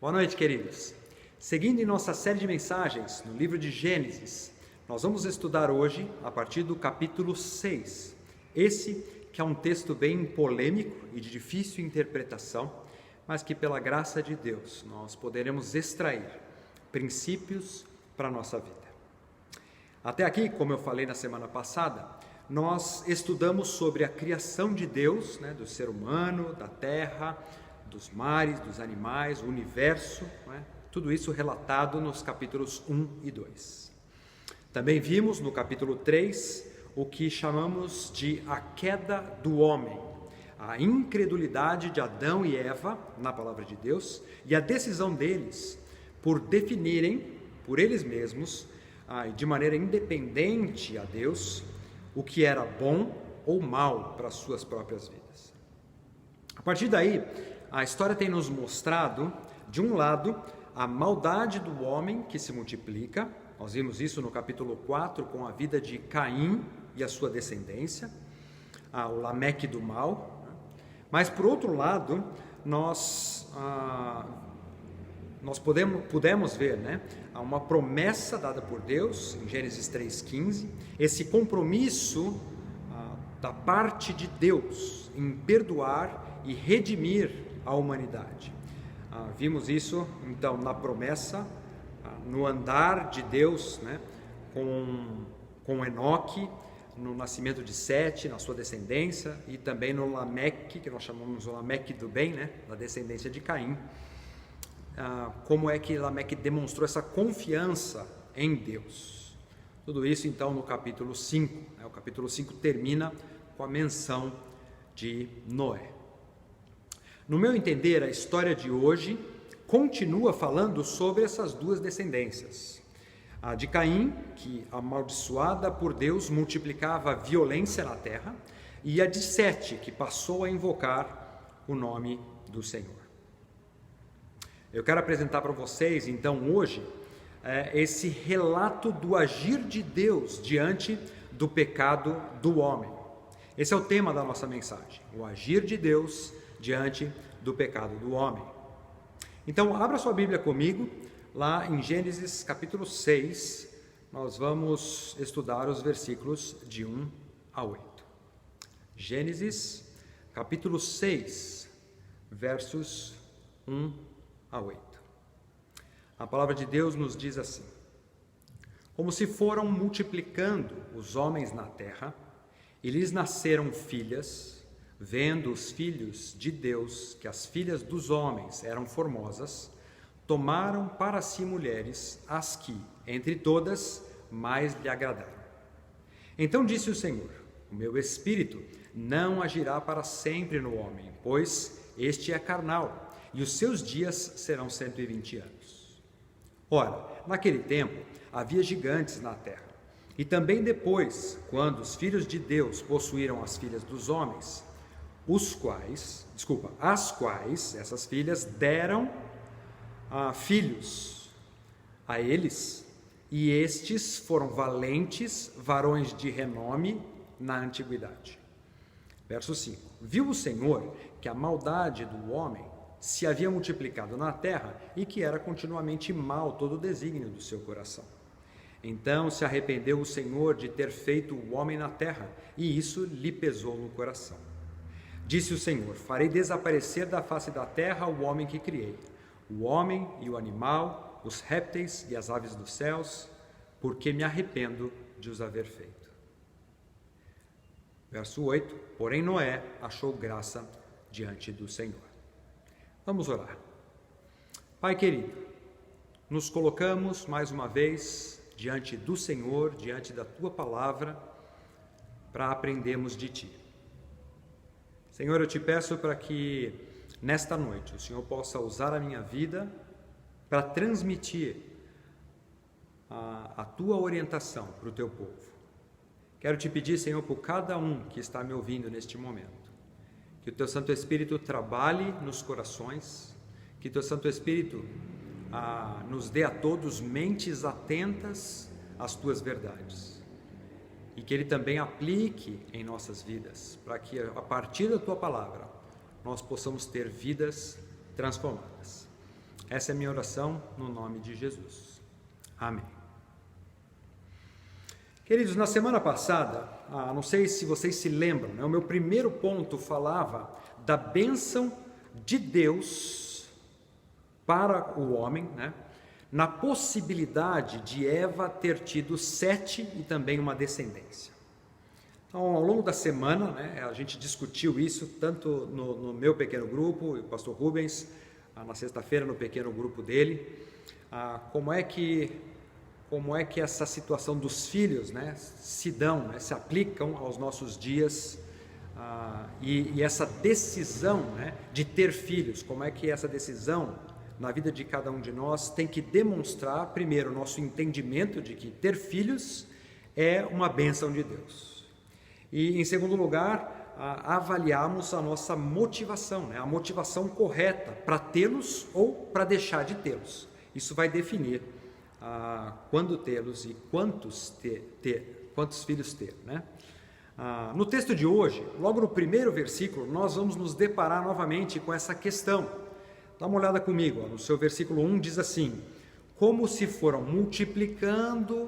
Boa noite, queridos. Seguindo em nossa série de mensagens no livro de Gênesis, nós vamos estudar hoje a partir do capítulo 6. Esse que é um texto bem polêmico e de difícil interpretação, mas que pela graça de Deus nós poderemos extrair princípios para a nossa vida. Até aqui, como eu falei na semana passada, nós estudamos sobre a criação de Deus, do ser humano, da terra, dos mares, dos animais, o universo, tudo isso relatado nos capítulos 1 e 2. Também vimos no capítulo 3 o que chamamos de a queda do homem, a incredulidade de Adão e Eva na palavra de Deus e a decisão deles por definirem por eles mesmos, de maneira independente a Deus, o que era bom ou mal para as suas próprias vidas. A partir daí, a história tem nos mostrado, de um lado, a maldade do homem que se multiplica. Nós vimos isso no capítulo 4, com a vida de Caim e a sua descendência, o Lameque do mal. Mas, por outro lado, nós pudemos ver uma promessa dada por Deus, em Gênesis 3,15, esse compromisso da parte de Deus em perdoar e redimir a humanidade. Vimos isso, então, na promessa, no andar de Deus, com Enoque, no nascimento de Sete, na sua descendência, e também no Lameque, que nós chamamos o Lameque do bem, da descendência de Caim. Como é que Lameque demonstrou essa confiança em Deus. Tudo isso, então, no capítulo 5. O capítulo 5 termina com a menção de Noé. No meu entender, a história de hoje continua falando sobre essas duas descendências. A de Caim, que, amaldiçoada por Deus, multiplicava a violência na terra, e a de Sete, que passou a invocar o nome do Senhor. Eu quero apresentar para vocês, então, hoje, esse relato do agir de Deus diante do pecado do homem. Esse é o tema da nossa mensagem, o agir de Deus diante do pecado do homem. Então, abra sua Bíblia comigo, lá em Gênesis capítulo 6, nós vamos estudar os versículos de 1 a 8. Gênesis capítulo 6, versos 1 a 8. A palavra de Deus nos diz assim: como se foram multiplicando os homens na terra, e lhes nasceram filhas, vendo os filhos de Deus que as filhas dos homens eram formosas, tomaram para si mulheres, as que, entre todas, mais lhe agradaram. Então disse o Senhor: o meu espírito não agirá para sempre no homem, pois este é carnal, e os seus dias serão 120 anos. Ora, naquele tempo havia gigantes na terra, e também depois, quando os filhos de Deus possuíram as filhas dos homens, as quais essas filhas deram filhos a eles, e estes foram valentes varões de renome na antiguidade. Verso 5: viu o Senhor que a maldade do homem se havia multiplicado na terra e que era continuamente mau todo o desígnio do seu coração. Então se arrependeu o Senhor de ter feito o homem na terra, e isso lhe pesou no coração. Disse o Senhor: farei desaparecer da face da terra o homem que criei, o homem e o animal, os répteis e as aves dos céus, porque me arrependo de os haver feito. Verso 8: porém Noé achou graça diante do Senhor. Vamos orar. Pai querido, nos colocamos mais uma vez diante do Senhor, diante da Tua palavra, para aprendermos de Ti. Senhor, eu te peço para que nesta noite o Senhor possa usar a minha vida para transmitir a Tua orientação para o Teu povo. Quero te pedir, Senhor, por cada um que está me ouvindo neste momento, que o Teu Santo Espírito trabalhe nos corações, que o Teu Santo Espírito nos dê a todos mentes atentas às Tuas verdades, e que Ele também aplique em nossas vidas, para que a partir da Tua palavra nós possamos ter vidas transformadas. Essa é a minha oração no nome de Jesus. Amém. Queridos, na semana passada, não sei se vocês se lembram, né, o meu primeiro ponto falava da bênção de Deus para o homem, né, na possibilidade de Eva ter tido Sete e também uma descendência. Então, ao longo da semana, né, a gente discutiu isso tanto no meu pequeno grupo, o pastor Rubens, na sexta-feira no pequeno grupo dele, como é que essa situação dos filhos, né, se dão, né, se aplicam aos nossos dias, e essa decisão, né, de ter filhos, como é que essa decisão na vida de cada um de nós tem que demonstrar, primeiro, o nosso entendimento de que ter filhos é uma bênção de Deus. E, em segundo lugar, avaliarmos a nossa motivação, né, a motivação correta para tê-los ou para deixar de tê-los. Isso vai definir quando tê-los e quantos filhos ter, né? No texto de hoje, logo no primeiro versículo, nós vamos nos deparar novamente com essa questão. Dá uma olhada comigo, no seu versículo 1 diz assim: como se foram multiplicando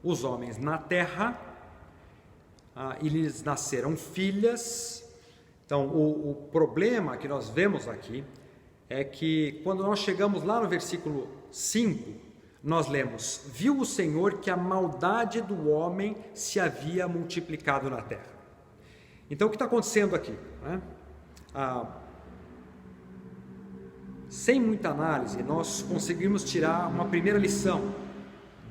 os homens na terra, e lhes nasceram filhas. Então, o problema que nós vemos aqui é que quando nós chegamos lá no versículo 5, nós lemos: viu o Senhor que a maldade do homem se havia multiplicado na terra. Então, o que está acontecendo aqui, né? Sem muita análise, nós conseguimos tirar uma primeira lição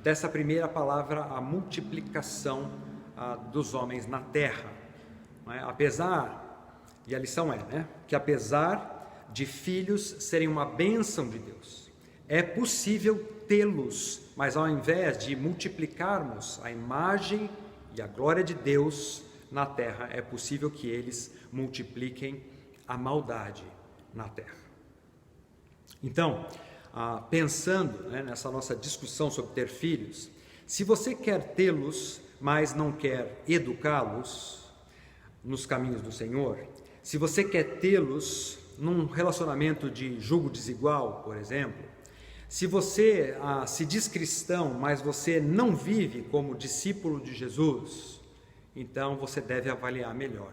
dessa primeira palavra, a multiplicação dos homens na terra. Não é? E a lição é, né, que apesar de filhos serem uma bênção de Deus, é possível tê-los, mas ao invés de multiplicarmos a imagem e a glória de Deus na terra, é possível que eles multipliquem a maldade na terra. Então, pensando, né, nessa nossa discussão sobre ter filhos, se você quer tê-los, mas não quer educá-los nos caminhos do Senhor, se você quer tê-los num relacionamento de julgo desigual, por exemplo, se você se diz cristão, mas você não vive como discípulo de Jesus, então você deve avaliar melhor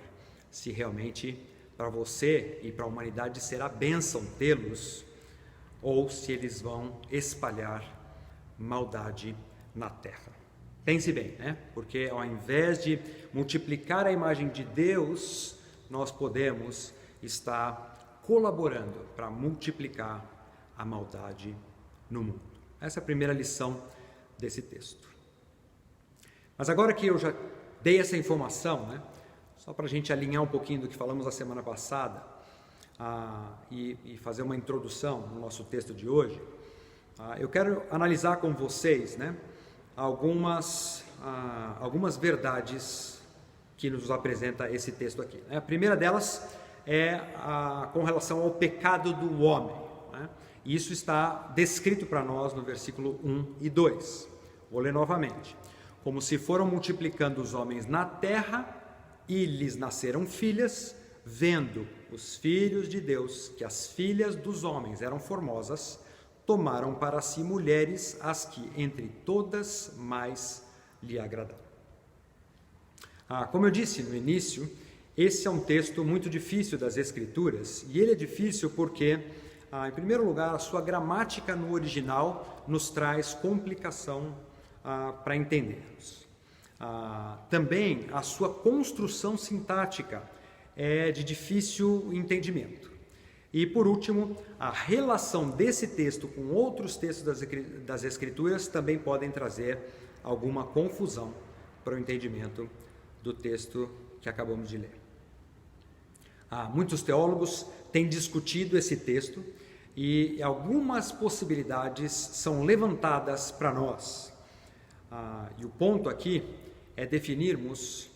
se realmente para você e para a humanidade será bênção tê-los, ou se eles vão espalhar maldade na terra. Pense bem, né? Porque ao invés de multiplicar a imagem de Deus, nós podemos estar colaborando para multiplicar a maldade no mundo. Essa é a primeira lição desse texto. Mas agora que eu já dei essa informação, né? Só para a gente alinhar um pouquinho do que falamos a semana passada, e fazer uma introdução no nosso texto de hoje, eu quero analisar com vocês, né, algumas verdades que nos apresenta esse texto aqui. A primeira delas é com relação ao pecado do homem, né? E isso está descrito para nós no versículo 1 e 2. Vou ler novamente. Como se foram multiplicando os homens na terra e lhes nasceram filhas, vendo os filhos de Deus que as filhas dos homens eram formosas, tomaram para si mulheres as que entre todas mais lhe agradaram. Como eu disse no início, esse é um texto muito difícil das Escrituras, e ele é difícil porque, em primeiro lugar, a sua gramática no original nos traz complicação para entendermos. Também a sua construção sintática é de difícil entendimento. E, por último, a relação desse texto com outros textos das Escrituras também podem trazer alguma confusão para o entendimento do texto que acabamos de ler. Muitos teólogos têm discutido esse texto e algumas possibilidades são levantadas para nós. E o ponto aqui é definirmos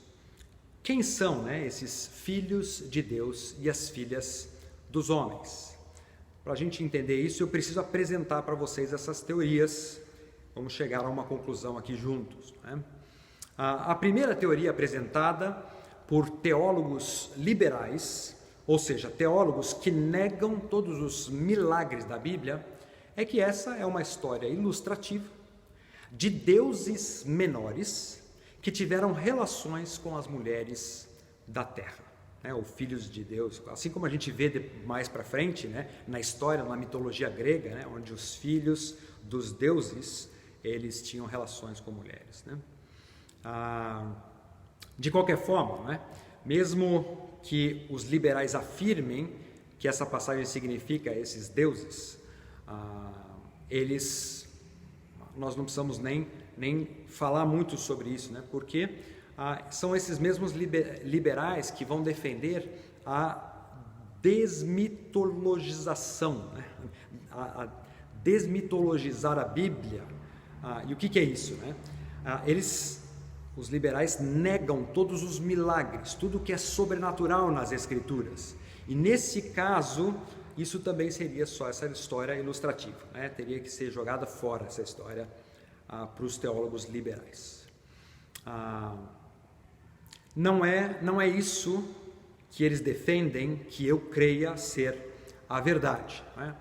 quem são, né, esses filhos de Deus e as filhas dos homens. Para a gente entender isso, eu preciso apresentar para vocês essas teorias. Vamos chegar a uma conclusão aqui juntos, né? A primeira teoria apresentada por teólogos liberais ou seja, teólogos que negam todos os milagres da Bíblia, é que essa é uma história ilustrativa de deuses menores que tiveram relações com as mulheres da terra, né, ou filhos de Deus, assim como a gente vê mais para frente, né, na história, na mitologia grega, né, onde os filhos dos deuses, eles tinham relações com mulheres, né. De qualquer forma, né, mesmo que os liberais afirmem que essa passagem significa esses deuses, nós não precisamos nem falar muito sobre isso, né, porque são esses mesmos liberais que vão defender a desmitologização, né, a desmitologizar a Bíblia. E o que é isso, né? Os liberais negam todos os milagres, tudo que é sobrenatural nas Escrituras. E nesse caso, isso também seria só essa história ilustrativa, né? Teria que ser jogada fora essa história para os teólogos liberais. Não é isso que eles defendem que eu creia ser a verdade, né?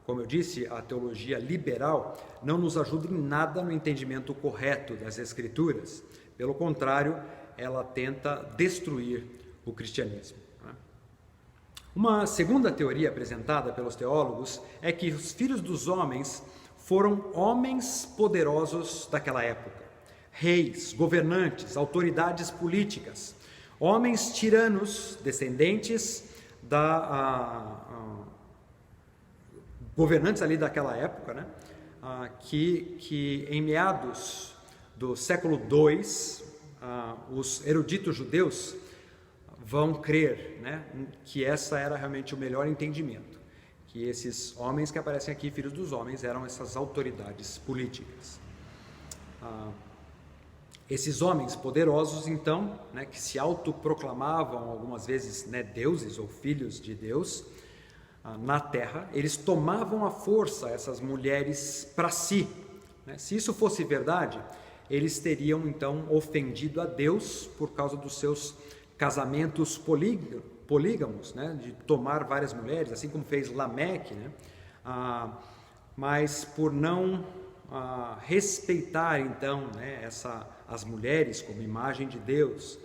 Como eu disse, a teologia liberal não nos ajuda em nada no entendimento correto das Escrituras. Pelo contrário, ela tenta destruir o cristianismo. Uma segunda teoria apresentada pelos teólogos é que os filhos dos homens foram homens poderosos daquela época, reis, governantes, autoridades políticas, homens tiranos, descendentes governantes ali daquela época, né, que em meados do século II, os eruditos judeus vão crer, né, que essa era realmente o melhor entendimento, que esses homens que aparecem aqui, filhos dos homens, eram essas autoridades políticas. Esses homens poderosos, então, né, que se autoproclamavam algumas vezes, né, deuses ou filhos de Deus, na terra, eles tomavam à força essas mulheres para si, né? Se isso fosse verdade, eles teriam então ofendido a Deus por causa dos seus casamentos polígamos, né? De tomar várias mulheres, assim como fez Lameque, né? Mas por não respeitar então, né, as mulheres como imagem de Deus.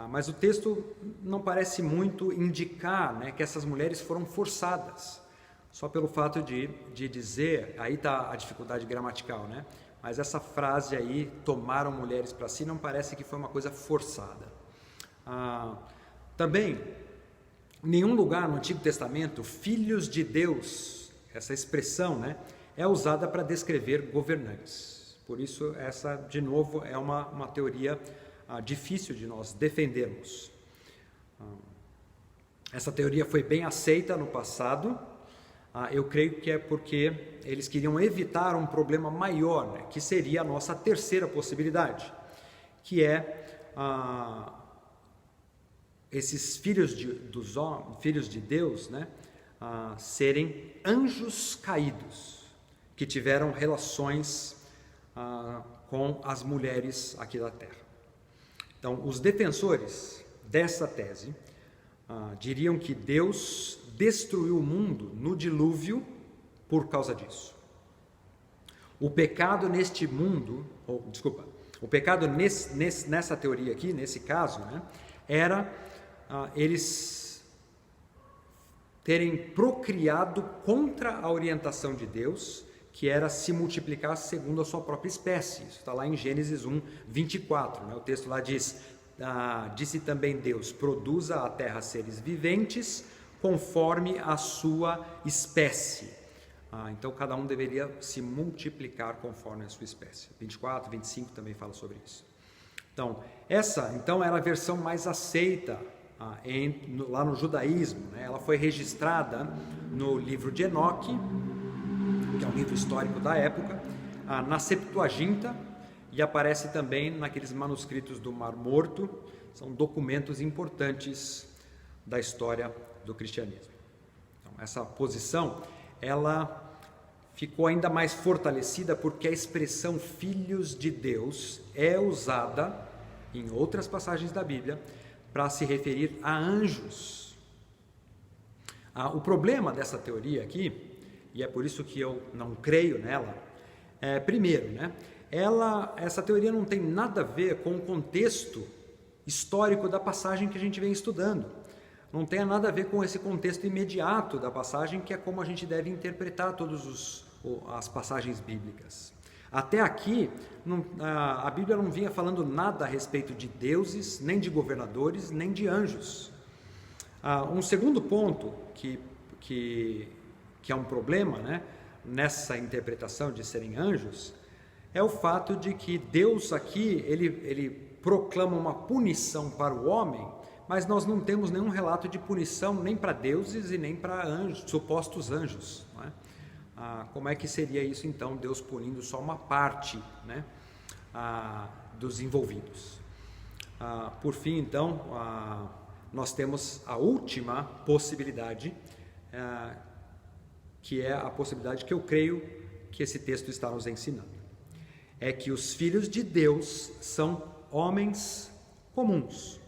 Mas o texto não parece muito indicar, né, que essas mulheres foram forçadas, só pelo fato de dizer, aí está a dificuldade gramatical, né? Mas essa frase aí, tomaram mulheres para si, não parece que foi uma coisa forçada. Também, em nenhum lugar no Antigo Testamento, filhos de Deus, essa expressão, né, é usada para descrever governantes. Por isso, essa, de novo, é uma teoria difícil de nós defendermos. Essa teoria foi bem aceita no passado. Eu creio que é porque eles queriam evitar um problema maior, né, que seria a nossa terceira possibilidade, que é esses filhos de Deus, né, serem anjos caídos, que tiveram relações com as mulheres aqui da terra. Então, os defensores dessa tese diriam que Deus destruiu o mundo no dilúvio por causa disso. O pecado neste mundo, o pecado nessa teoria aqui, nesse caso, né, era eles terem procriado contra a orientação de Deus, que era se multiplicar segundo a sua própria espécie. Isso está lá em Gênesis 1, 24. Né? O texto lá diz, disse também Deus, produza a terra seres viventes conforme a sua espécie. Então, cada um deveria se multiplicar conforme a sua espécie. 24, 25 também fala sobre isso. Então, essa era a versão mais aceita lá no judaísmo. Né? Ela foi registrada no livro de Enoque, que é um livro histórico da época, na Septuaginta, e aparece também naqueles manuscritos do Mar Morto. São documentos importantes da história do cristianismo. Então, essa posição, ela ficou ainda mais fortalecida porque a expressão filhos de Deus é usada em outras passagens da Bíblia para se referir a anjos. O problema dessa teoria aqui, e é por isso que eu não creio nela, primeiro, né, essa teoria não tem nada a ver com o contexto histórico da passagem que a gente vem estudando. Não tem nada a ver com esse contexto imediato da passagem, que é como a gente deve interpretar todas as passagens bíblicas. Até aqui, a Bíblia não vinha falando nada a respeito de deuses, nem de governadores, nem de anjos. Um segundo ponto que é um problema, né, nessa interpretação de serem anjos, é o fato de que Deus aqui, ele proclama uma punição para o homem, mas nós não temos nenhum relato de punição nem para deuses e nem para anjos, supostos anjos. Não é? Como é que seria isso então, Deus punindo só uma parte, né, dos envolvidos? Por fim, então, nós temos a última possibilidade, que é a possibilidade que eu creio que esse texto está nos ensinando. É que os filhos de Deus são homens comuns.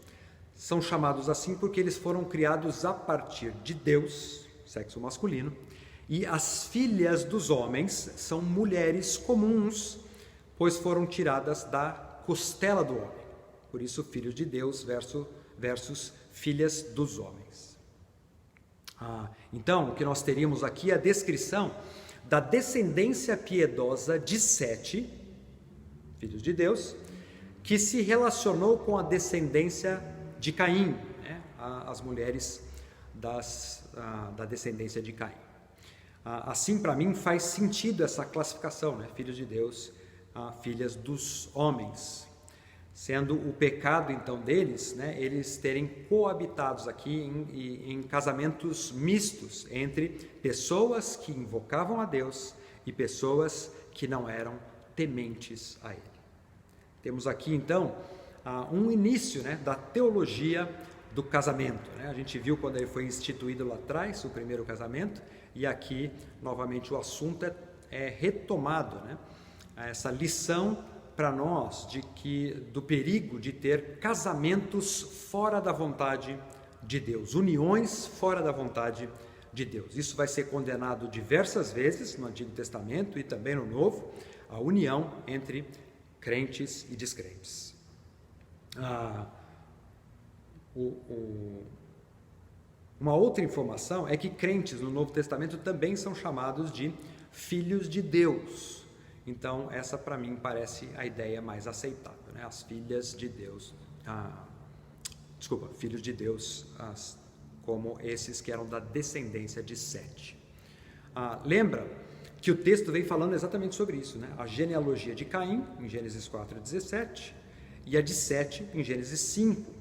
São chamados assim porque eles foram criados a partir de Deus, sexo masculino, e as filhas dos homens são mulheres comuns, pois foram tiradas da costela do homem. Por isso, filhos de Deus versus filhas dos homens. Então, o que nós teríamos aqui é a descrição da descendência piedosa de Sete, filhos de Deus, que se relacionou com a descendência de Caim, né? As mulheres da descendência de Caim. Assim, para mim, faz sentido essa classificação, né? Filhos de Deus, filhas dos homens, sendo o pecado, então, deles, né, eles terem coabitados aqui em casamentos mistos entre pessoas que invocavam a Deus e pessoas que não eram tementes a Ele. Temos aqui, então, um início, né, da teologia do casamento, né? A gente viu quando ele foi instituído lá atrás, o primeiro casamento, e aqui, novamente, o assunto é retomado, né? Essa lição para nós do perigo de ter casamentos fora da vontade de Deus, uniões fora da vontade de Deus. Isso vai ser condenado diversas vezes no Antigo Testamento e também no Novo, a união entre crentes e descrentes. Uma outra informação é que crentes no Novo Testamento também são chamados de filhos de Deus. Então, essa para mim parece a ideia mais aceitável, né? As filhas de Deus, filhos de Deus, como esses que eram da descendência de Sete. Lembra que o texto vem falando exatamente sobre isso, né? A genealogia de Caim, em Gênesis 4:17, e a de Sete, em Gênesis 5.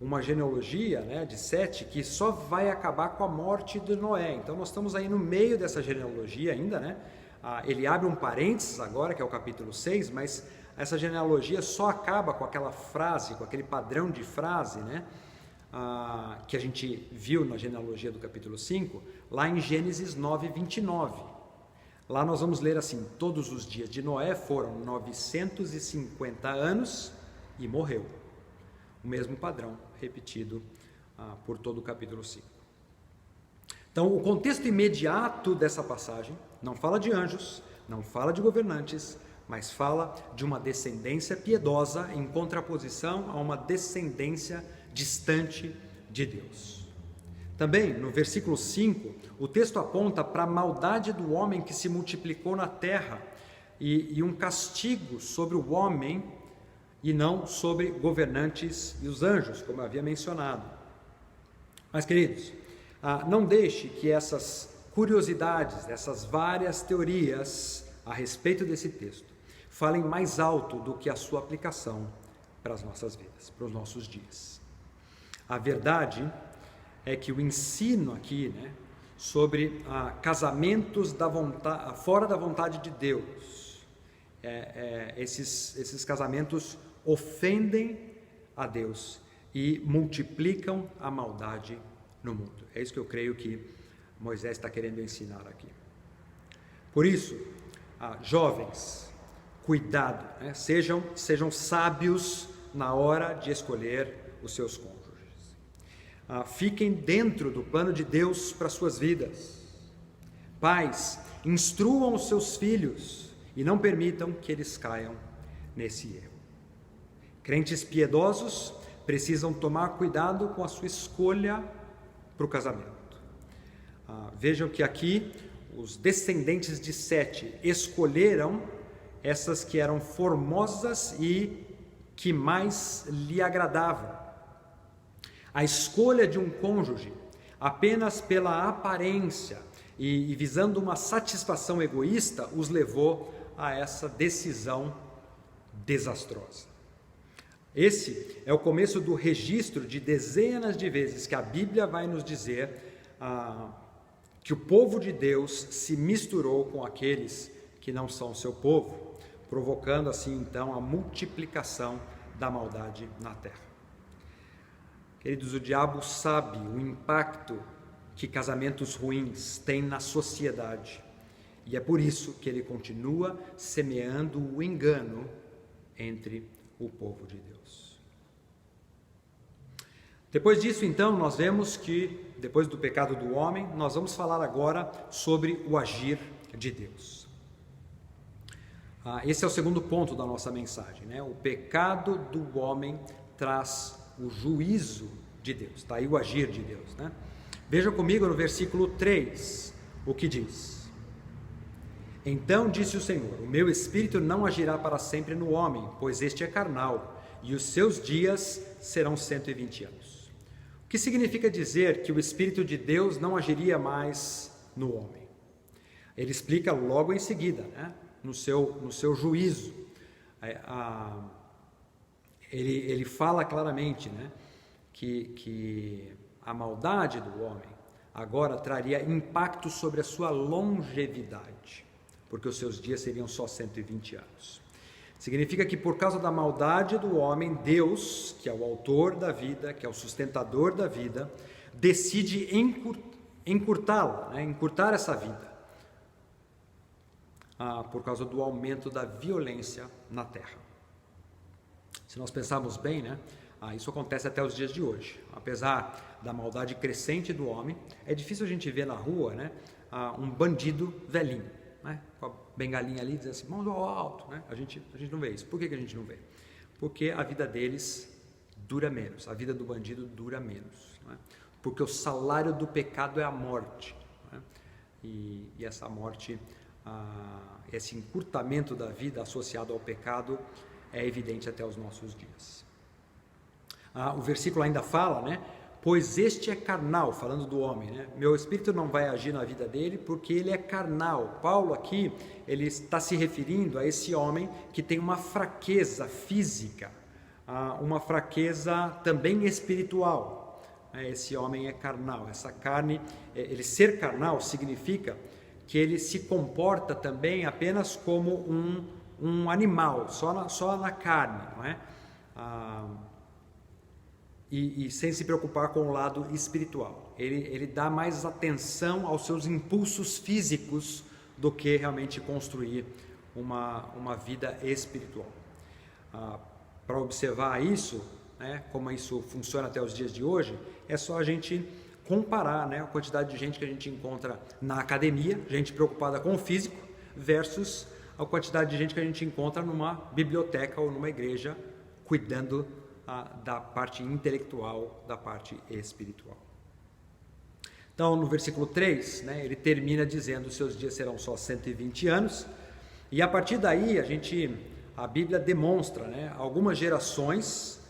Uma genealogia, né, de Sete que só vai acabar com a morte de Noé. Então, nós estamos aí no meio dessa genealogia ainda, né? Ele abre um parênteses agora, que é o capítulo 6, mas essa genealogia só acaba com aquela frase, com aquele padrão de frase, né, que a gente viu na genealogia do capítulo 5, lá em Gênesis 9:29. Lá nós vamos ler assim: todos os dias de Noé foram 950 anos e morreu. O mesmo padrão repetido por todo o capítulo 5. Então, o contexto imediato dessa passagem não fala de anjos, não fala de governantes, mas fala de uma descendência piedosa em contraposição a uma descendência distante de Deus. Também, no versículo 5, o texto aponta para a maldade do homem que se multiplicou na terra e um castigo sobre o homem e não sobre governantes e os anjos, como eu havia mencionado. Mas, queridos, não deixe que essas curiosidades, essas várias teorias a respeito desse texto, falem mais alto do que a sua aplicação para as nossas vidas, para os nossos dias. A verdade é que o ensino aqui, né, sobre casamentos fora da vontade de Deus, esses casamentos ofendem a Deus e multiplicam a maldade no mundo. É isso que eu creio que Moisés está querendo ensinar aqui. Por isso, jovens, cuidado, né? Sejam sábios na hora de escolher os seus cônjuges. Fiquem dentro do plano de Deus para suas vidas. Pais, instruam os seus filhos e não permitam que eles caiam nesse erro. Crentes piedosos precisam tomar cuidado com a sua escolha para o casamento. Vejam que aqui os descendentes de Sete escolheram essas que eram formosas e que mais lhe agradavam. A escolha de um cônjuge apenas pela aparência e visando uma satisfação egoísta os levou a essa decisão desastrosa. Esse é o começo do registro de dezenas de vezes que a Bíblia vai nos dizer que o povo de Deus se misturou com aqueles que não são seu povo, provocando assim então a multiplicação da maldade na terra. Queridos, o diabo sabe o impacto que casamentos ruins têm na sociedade e é por isso que ele continua semeando o engano entre o povo de Deus. Depois disso, então, nós vemos que, depois do pecado do homem, nós vamos falar agora sobre o agir de Deus. Esse é o segundo ponto da nossa mensagem, né? O pecado do homem traz o juízo de Deus, está aí o agir de Deus, né? Veja comigo no versículo 3, o que diz: Então disse o Senhor, o meu espírito não agirá para sempre no homem, pois este é carnal, e os seus dias serão 120 anos. O que significa dizer que o Espírito de Deus não agiria mais no homem? Ele explica logo em seguida, né? no seu juízo. Ele fala claramente, né? que a maldade do homem agora traria impacto sobre a sua longevidade, porque os seus dias seriam só 120 anos. Significa que por causa da maldade do homem, Deus, que é o autor da vida, que é o sustentador da vida, decide encurtá-la, né? Encurtar essa vida, por causa do aumento da violência na terra. Se nós pensarmos bem, né? Isso acontece até os dias de hoje. Apesar da maldade crescente do homem, é difícil a gente ver na rua, né? Um bandido velhinho, né? Com a bengalinha ali, dizendo assim, mãos ao alto, né? A gente não vê isso. Por que a gente não vê? Porque a vida deles dura menos, a vida do bandido dura menos, né? Porque o salário do pecado é a morte, né? E essa morte, esse encurtamento da vida associado ao pecado é evidente até os nossos dias. O versículo ainda fala, né? Pois este é carnal, falando do homem, né? Meu espírito não vai agir na vida dele porque ele é carnal. Paulo aqui, ele está se referindo a esse homem que tem uma fraqueza física, uma fraqueza também espiritual. Esse homem é carnal, essa carne, ele ser carnal significa que ele se comporta também apenas como um animal, só na carne, não é? E sem se preocupar com o lado espiritual. Ele dá mais atenção aos seus impulsos físicos do que realmente construir uma vida espiritual. Para observar isso, né, como isso funciona até os dias de hoje, é só a gente comparar, né, a quantidade de gente que a gente encontra na academia, gente preocupada com o físico, versus a quantidade de gente que a gente encontra numa biblioteca ou numa igreja, cuidando da parte intelectual, da parte espiritual. Então, no versículo 3, né, ele termina dizendo: os seus dias serão só 120 anos, e a partir daí a Bíblia demonstra, né, algumas gerações,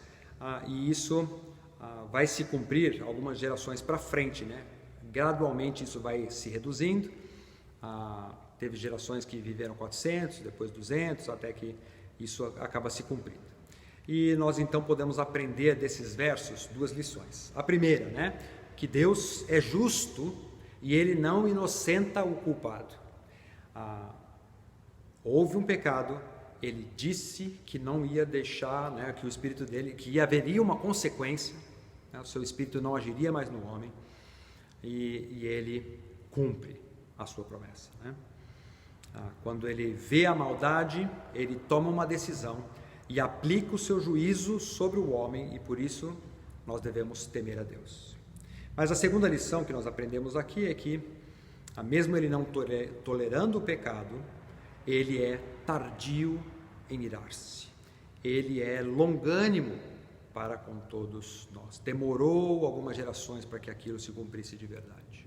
e isso vai se cumprir algumas gerações para frente, né? Gradualmente isso vai se reduzindo, teve gerações que viveram 400, depois 200, até que isso acaba se cumprindo. E nós então podemos aprender desses versos duas lições. A primeira, né, que Deus é justo e Ele não inocenta o culpado. Houve um pecado, Ele disse que não ia deixar, né, que o Espírito dele, que haveria uma consequência, né, o seu Espírito não agiria mais no homem, e Ele cumpre a sua promessa, né? Quando Ele vê a maldade, Ele toma uma decisão e aplica o seu juízo sobre o homem, e por isso nós devemos temer a Deus. Mas a segunda lição que nós aprendemos aqui é que, mesmo ele não tolerando o pecado, ele é tardio em irar-se. Ele é longânimo para com todos nós. Demorou algumas gerações para que aquilo se cumprisse de verdade.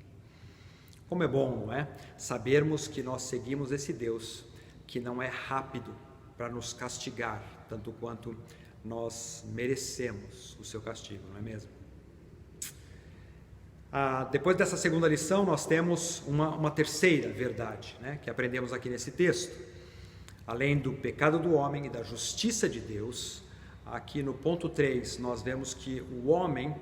Como é bom, não é? Sabermos que nós seguimos esse Deus que não é rápido para nos castigar, tanto quanto nós merecemos o seu castigo, não é mesmo? Depois dessa segunda lição, nós temos uma terceira verdade, né, que aprendemos aqui nesse texto. Além do pecado do homem e da justiça de Deus, aqui no ponto 3, nós vemos que o homem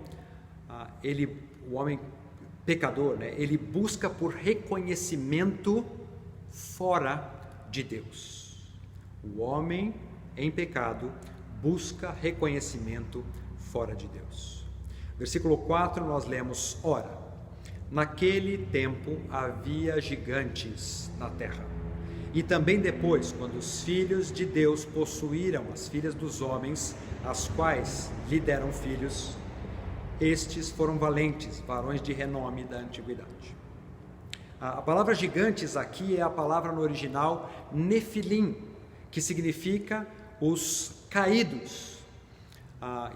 pecador, né, ele busca por reconhecimento fora de Deus. O homem em pecado busca reconhecimento fora de Deus. Versículo 4 nós lemos: ora, naquele tempo havia gigantes na terra. E também depois, quando os filhos de Deus possuíram as filhas dos homens, as quais lhe deram filhos, estes foram valentes, varões de renome da antiguidade. A palavra gigantes aqui é a palavra no original nefilim, que significa os caídos.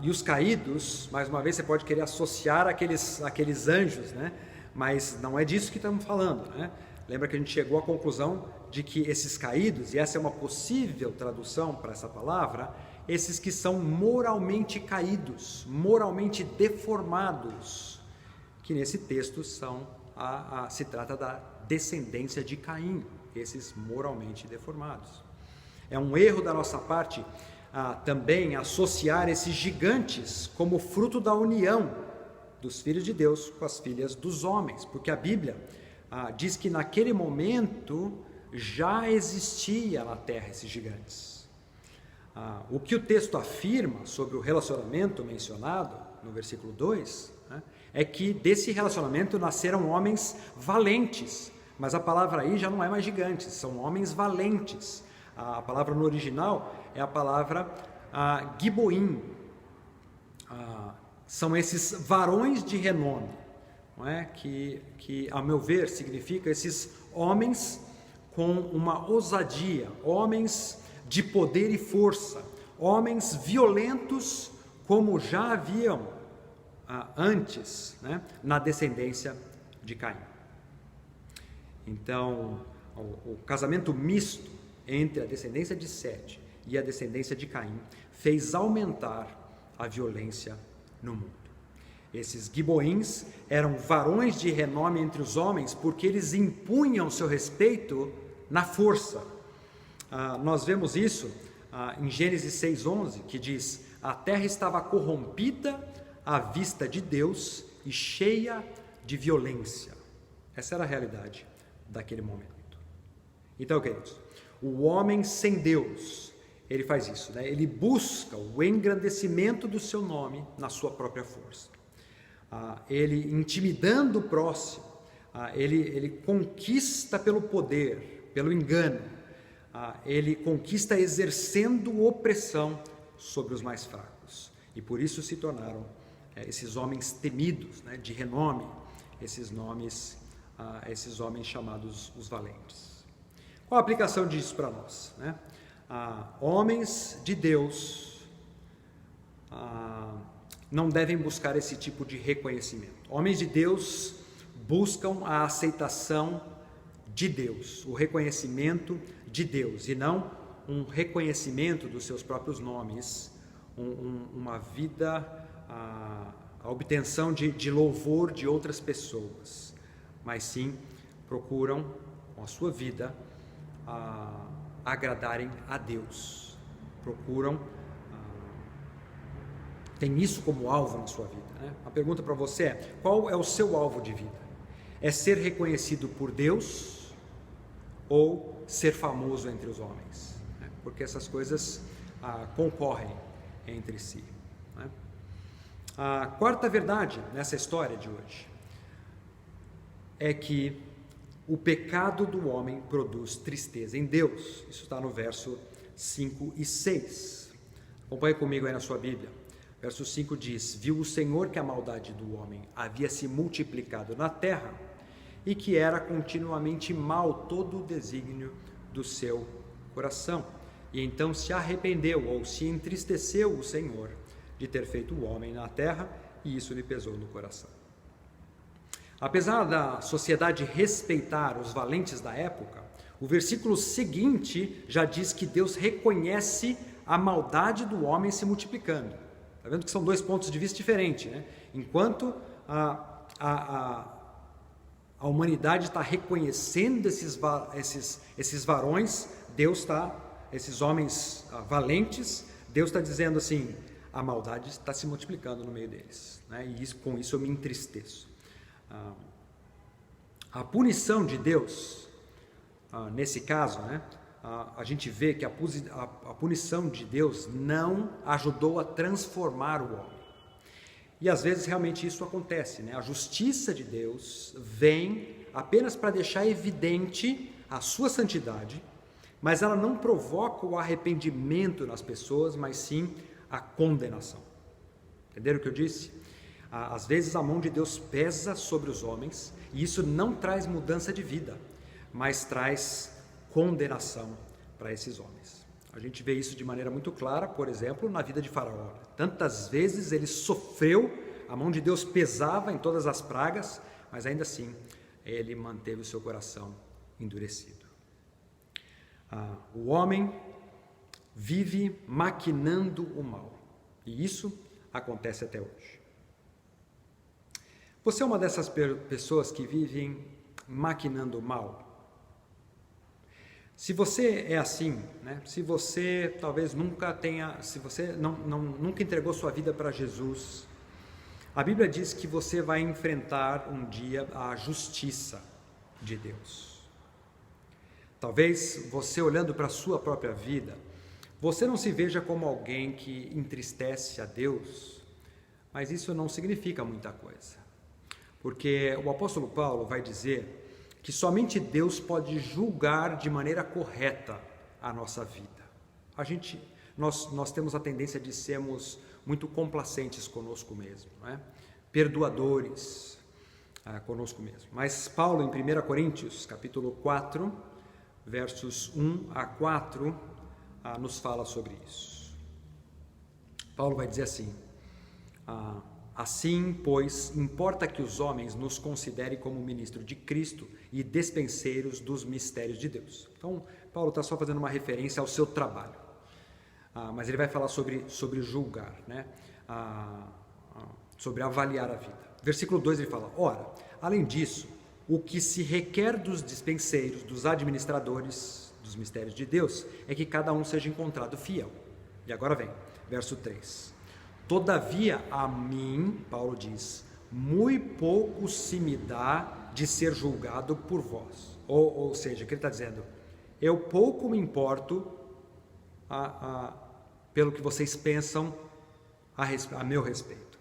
E os caídos, mais uma vez, você pode querer associar aqueles anjos, né? Mas não é disso que estamos falando, né? Lembra que a gente chegou à conclusão de que esses caídos, e essa é uma possível tradução para essa palavra, esses que são moralmente caídos, moralmente deformados, que nesse texto se trata da descendência de Caim, esses moralmente deformados. É um erro da nossa parte também associar esses gigantes como fruto da união dos filhos de Deus com as filhas dos homens, porque a Bíblia diz que naquele momento já existia na terra esses gigantes. O que o texto afirma sobre o relacionamento mencionado no versículo 2, né, é que desse relacionamento nasceram homens valentes, mas a palavra aí já não é mais gigantes, são homens valentes. A palavra no original é a palavra giboim. São esses varões de renome, não é? que, ao meu ver, significa esses homens com uma ousadia, homens de poder e força, homens violentos como já haviam antes, né, na descendência de Caim. Então, o casamento misto entre a descendência de Sete e a descendência de Caim fez aumentar a violência no mundo. Esses giboins eram varões de renome entre os homens porque eles impunham seu respeito na força. Nós vemos isso em Gênesis 6:11, que diz: a terra estava corrompida à vista de Deus e cheia de violência. Essa era a realidade daquele momento. Então, queridos, o homem sem Deus, ele faz isso, né? Ele busca o engrandecimento do seu nome na sua própria força. Ele intimidando o próximo, ele conquista pelo poder, pelo engano, ele conquista exercendo opressão sobre os mais fracos, e por isso se tornaram esses homens temidos, né, de renome, esses homens chamados os valentes. Qual a aplicação disso para nós, né? Homens de Deus não devem buscar esse tipo de reconhecimento. Homens de Deus buscam a aceitação de Deus, o reconhecimento de Deus, e não um reconhecimento dos seus próprios nomes, uma vida, a obtenção de louvor de outras pessoas, mas sim procuram, com a sua vida, agradarem a Deus, tem isso como alvo na sua vida, né? A pergunta para você é: qual é o seu alvo de vida? É ser reconhecido por Deus ou ser famoso entre os homens? Porque essas coisas concorrem entre si, né? A quarta verdade nessa história de hoje é que o pecado do homem produz tristeza em Deus. Isso está no verso 5 e 6. Acompanhe comigo aí na sua Bíblia. Verso 5 diz: viu o Senhor que a maldade do homem havia se multiplicado na terra e que era continuamente mau todo o desígnio do seu coração. E então se arrependeu ou se entristeceu o Senhor de ter feito o homem na terra, e isso lhe pesou no coração. Apesar da sociedade respeitar os valentes da época, o versículo seguinte já diz que Deus reconhece a maldade do homem se multiplicando. Está vendo que são dois pontos de vista diferentes, né? Enquanto a humanidade está reconhecendo esses varões, esses homens valentes, Deus está dizendo assim: a maldade está se multiplicando no meio deles, né? E com isso eu me entristeço. A punição de Deus, nesse caso, né, a gente vê que a punição de Deus não ajudou a transformar o homem. E às vezes realmente isso acontece, né? A justiça de Deus vem apenas para deixar evidente a sua santidade, mas ela não provoca o arrependimento nas pessoas, mas sim a condenação. Entenderam o que eu disse? Às vezes a mão de Deus pesa sobre os homens, e isso não traz mudança de vida, mas traz condenação para esses homens. A gente vê isso de maneira muito clara, por exemplo, na vida de Faraó. Tantas vezes ele sofreu, a mão de Deus pesava em todas as pragas, mas ainda assim ele manteve o seu coração endurecido. O homem vive maquinando o mal, e isso acontece até hoje. Você é uma dessas pessoas que vivem maquinando o mal? Se você é assim, né? Se você talvez nunca tenha, se você nunca entregou sua vida para Jesus, a Bíblia diz que você vai enfrentar um dia a justiça de Deus. Talvez você, olhando para a sua própria vida, você não se veja como alguém que entristece a Deus, mas isso não significa muita coisa, porque o apóstolo Paulo vai dizer que somente Deus pode julgar de maneira correta a nossa vida. Nós temos a tendência de sermos muito complacentes conosco mesmo, né? Perdoadores conosco mesmo. Mas Paulo, em 1 Coríntios, capítulo 4, versos 1 a 4, nos fala sobre isso. Paulo vai dizer assim: assim, pois, importa que os homens nos considerem como ministro de Cristo e despenseiros dos mistérios de Deus. Então, Paulo está só fazendo uma referência ao seu trabalho, mas ele vai falar sobre julgar, né? Sobre avaliar a vida. Versículo 2 ele fala: ora, além disso, o que se requer dos dispenseiros, dos administradores dos mistérios de Deus, é que cada um seja encontrado fiel. E agora vem, verso 3. Todavia a mim, Paulo diz, muito pouco se me dá de ser julgado por vós. Ou seja, o que ele está dizendo? Eu pouco me importo pelo que vocês pensam a meu respeito.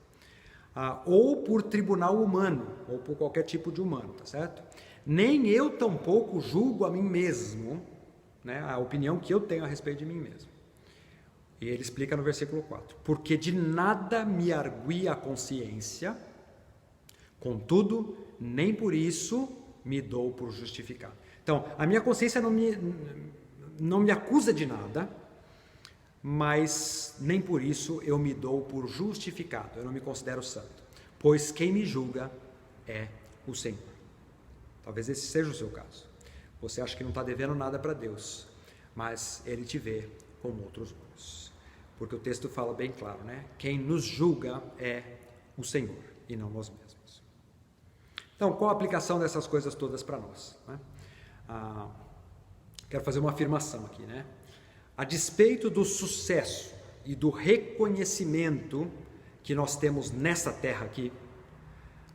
Ou por tribunal humano, ou por qualquer tipo de humano, tá certo? Nem eu tampouco julgo a mim mesmo, né, a opinião que eu tenho a respeito de mim mesmo. E ele explica no versículo 4: porque de nada me argui a consciência, contudo, nem por isso me dou por justificado. Então, a minha consciência não me acusa de nada, mas nem por isso eu me dou por justificado, eu não me considero santo, pois quem me julga é o Senhor. Talvez esse seja o seu caso. Você acha que não está devendo nada para Deus, mas Ele te vê com outros olhos, porque o texto fala bem claro, né? Quem nos julga é o Senhor e não nós mesmos. Então, qual a aplicação dessas coisas todas para nós, né? Quero fazer uma afirmação aqui, né? A despeito do sucesso e do reconhecimento que nós temos nessa terra aqui,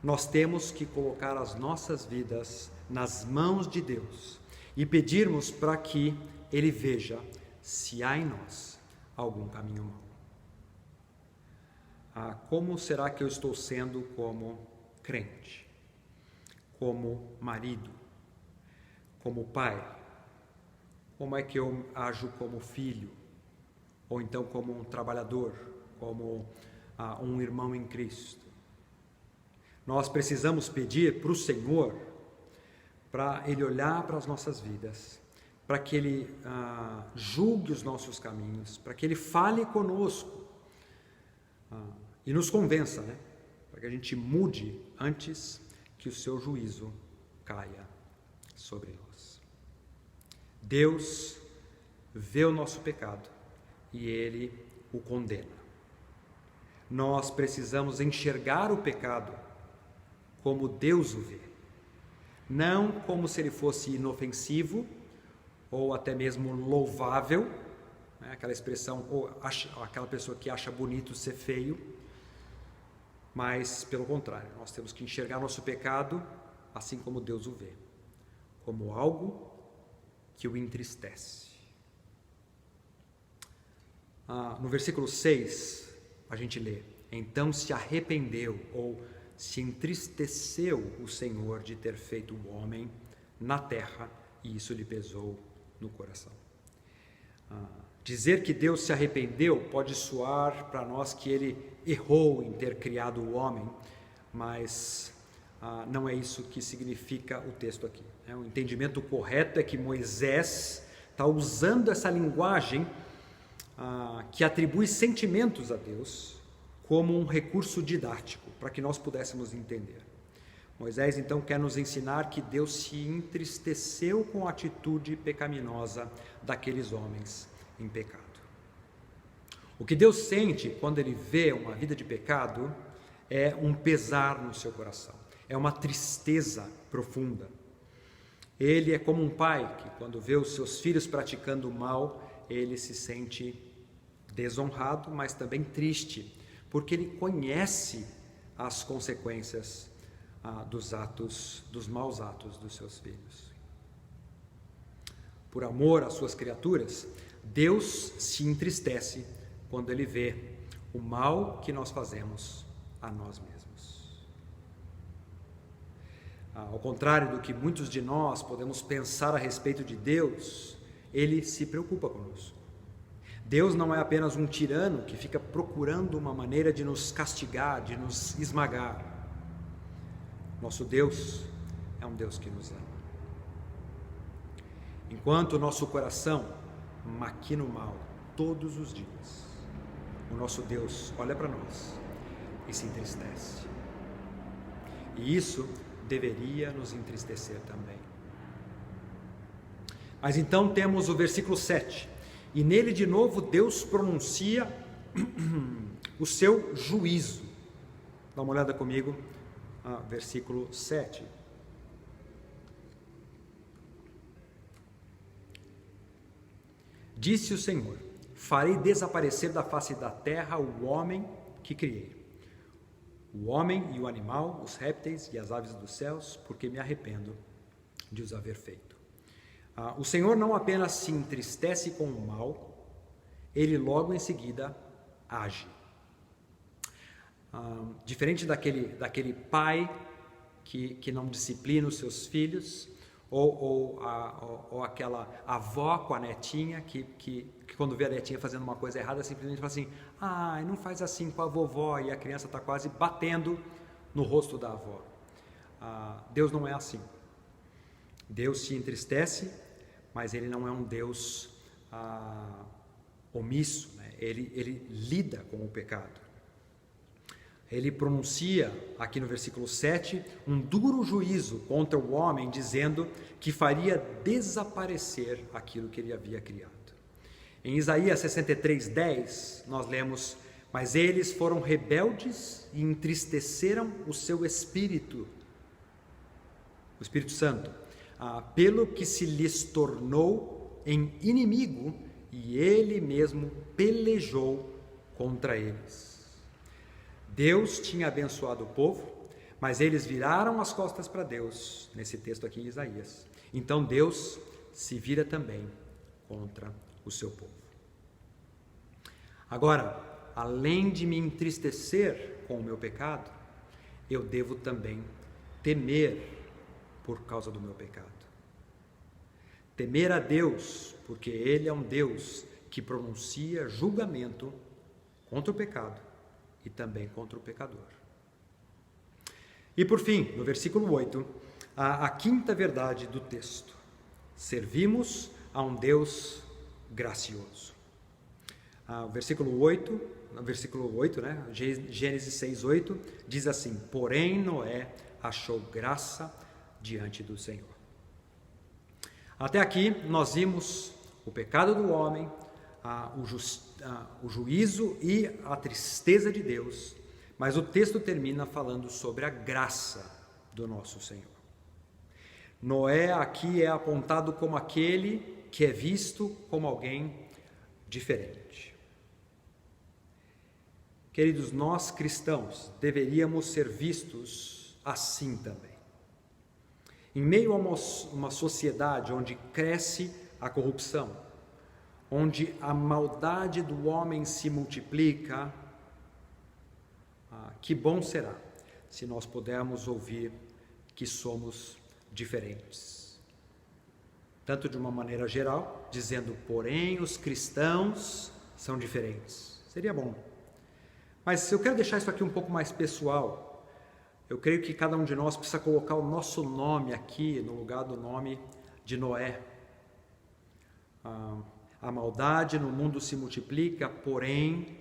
nós temos que colocar as nossas vidas nas mãos de Deus e pedirmos para que Ele veja se há em nós algum caminho mau. Como será que eu estou sendo como crente, como marido, como pai? Como é que eu ajo como filho? Ou então como um trabalhador, como a um irmão em Cristo. Nós precisamos pedir para o Senhor, para Ele olhar para as nossas vidas, para que Ele julgue os nossos caminhos, para que Ele fale conosco e nos convença, né? Para que a gente mude antes que o seu juízo caia sobre nós. Deus vê o nosso pecado e Ele o condena. Nós precisamos enxergar o pecado como Deus o vê, não como se ele fosse inofensivo ou até mesmo louvável, né? Aquela expressão, ou aquela pessoa que acha bonito ser feio, mas pelo contrário, nós temos que enxergar nosso pecado assim como Deus o vê, como algo que o entristece. No versículo 6, a gente lê: então se arrependeu ou se entristeceu o Senhor de ter feito o homem na terra, e isso lhe pesou no coração. Dizer que Deus se arrependeu pode soar para nós que Ele errou em ter criado o homem, mas não é isso que significa o texto aqui. O entendimento correto é que Moisés está usando essa linguagem que atribui sentimentos a Deus como um recurso didático, para que nós pudéssemos entender. Moisés, então, quer nos ensinar que Deus se entristeceu com a atitude pecaminosa daqueles homens em pecado. O que Deus sente quando Ele vê uma vida de pecado é um pesar no seu coração, é uma tristeza profunda. Ele é como um pai que, quando vê os seus filhos praticando o mal, ele se sente desonrado, mas também triste, porque ele conhece as consequências dos maus atos dos seus filhos. Por amor às suas criaturas, Deus se entristece quando Ele vê o mal que nós fazemos a nós mesmos. Ao contrário do que muitos de nós podemos pensar a respeito de Deus, Ele se preocupa conosco. Deus não é apenas um tirano que fica procurando uma maneira de nos castigar, de nos esmagar. Nosso Deus é um Deus que nos ama. Enquanto o nosso coração maquina o mal todos os dias, o nosso Deus olha para nós e se entristece. E isso deveria nos entristecer também. Mas então temos o versículo 7. E nele de novo Deus pronuncia o seu juízo. Dá uma olhada comigo, versículo 7. Disse o Senhor: farei desaparecer da face da terra o homem que criei, o homem e o animal, os répteis e as aves dos céus, porque me arrependo de os haver feito. O Senhor não apenas se entristece com o mal, Ele logo em seguida age. Diferente daquele pai que não disciplina os seus filhos, ou aquela avó com a netinha que quando vê a netinha fazendo uma coisa errada, simplesmente fala assim: não faz assim com a vovó, e a criança está quase batendo no rosto da avó. Deus não é assim. Deus se entristece, mas Ele não é um Deus omisso, né? Ele lida com o pecado. Ele pronuncia, aqui no versículo 7, um duro juízo contra o homem, dizendo que faria desaparecer aquilo que ele havia criado. Em Isaías 63:10, nós lemos: mas eles foram rebeldes e entristeceram o seu Espírito, o Espírito Santo, pelo que se lhes tornou em inimigo, e ele mesmo pelejou contra eles. Deus tinha abençoado o povo, mas eles viraram as costas para Deus, nesse texto aqui em Isaías. Então Deus se vira também contra o seu povo. Agora, além de me entristecer com o meu pecado, eu devo também temer por causa do meu pecado. Temer a Deus, porque Ele é um Deus que pronuncia julgamento contra o pecado e também contra o pecador. E por fim, no versículo 8, a quinta verdade do texto: servimos a um Deus gracioso. O versículo 8, né? Gênesis 6:8, diz assim: porém Noé achou graça diante do Senhor. Até aqui nós vimos o pecado do homem, o juízo e a tristeza de Deus, mas o texto termina falando sobre a graça do nosso Senhor. Noé aqui é apontado como aquele que é visto como alguém diferente. Queridos, nós cristãos deveríamos ser vistos assim também. Em meio a uma sociedade onde cresce a corrupção, onde a maldade do homem se multiplica, que bom será se nós pudermos ouvir que somos diferentes. Tanto de uma maneira geral, dizendo, porém, os cristãos são diferentes. Seria bom. Mas eu quero deixar isso aqui um pouco mais pessoal. Eu creio que cada um de nós precisa colocar o nosso nome aqui no lugar do nome de Noé. A maldade no mundo se multiplica, porém,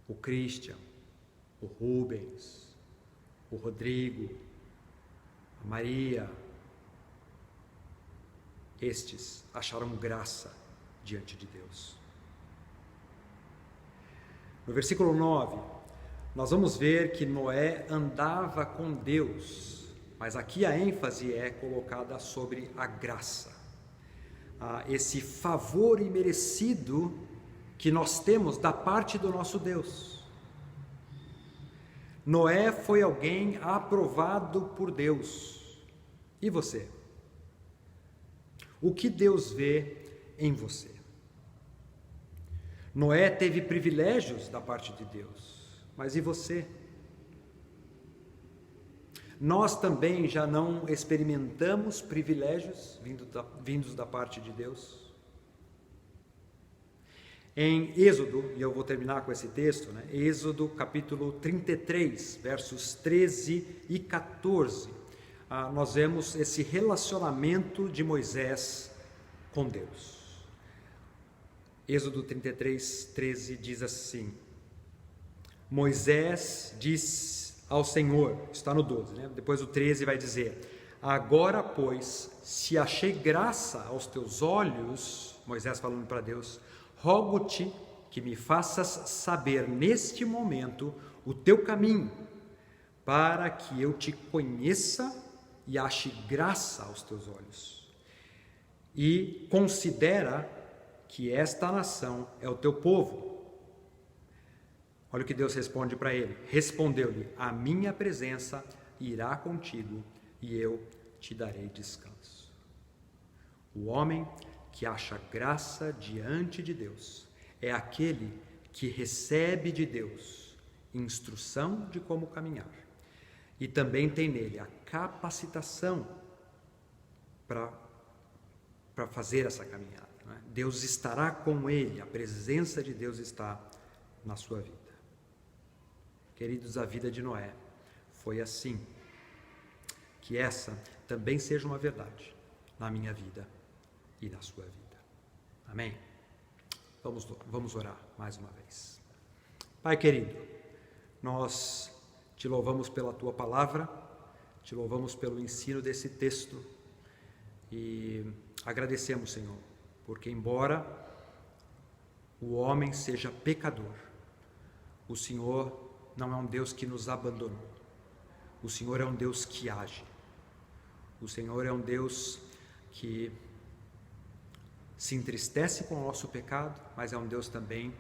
o Christian, o Rubens, o Rodrigo, a Maria, estes acharam graça diante de Deus. No versículo 9, nós vamos ver que Noé andava com Deus, mas aqui a ênfase é colocada sobre a graça. Esse favor imerecido que nós temos da parte do nosso Deus. Noé foi alguém aprovado por Deus. E você? O que Deus vê em você? Noé teve privilégios da parte de Deus, mas e você? Nós também já não experimentamos privilégios vindos da parte de Deus? Em Êxodo, e eu vou terminar com esse texto, né? Êxodo capítulo 33, versos 13 e 14, nós vemos esse relacionamento de Moisés com Deus. Êxodo 33, 13 diz assim: Moisés disse ao Senhor, está no 12, né? Depois o 13 vai dizer: agora, pois, se achei graça aos teus olhos, Moisés falando para Deus, rogo-te que me faças saber neste momento o teu caminho, para que eu te conheça e ache graça aos teus olhos. E considera que esta nação é o teu povo. Olha o que Deus responde para ele. Respondeu-lhe: a minha presença irá contigo e eu te darei descanso. O homem que acha graça diante de Deus é aquele que recebe de Deus instrução de como caminhar e também tem nele a capacitação para fazer essa caminhada. Deus estará com ele, a presença de Deus está na sua vida. Queridos, a vida de Noé foi assim. Que essa também seja uma verdade na minha vida e na sua vida. Amém? Vamos orar mais uma vez. Pai querido, nós te louvamos pela tua palavra, te louvamos pelo ensino desse texto e agradecemos, Senhor, porque embora o homem seja pecador, o Senhor não é um Deus que nos abandonou. O Senhor é um Deus que age. O Senhor é um Deus que se entristece com o nosso pecado, mas é um Deus também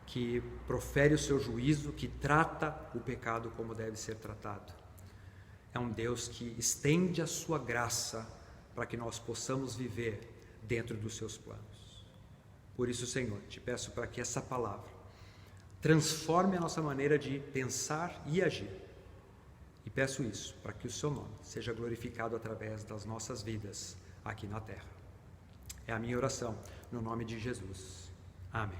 que profere o seu juízo, que trata o pecado como deve ser tratado. É um Deus que estende a sua graça para que nós possamos viver dentro dos seus planos. Por isso, Senhor, te peço para que essa palavra transforme a nossa maneira de pensar e agir. E peço isso para que o seu nome seja glorificado através das nossas vidas aqui na terra. É a minha oração, no nome de Jesus. Amém.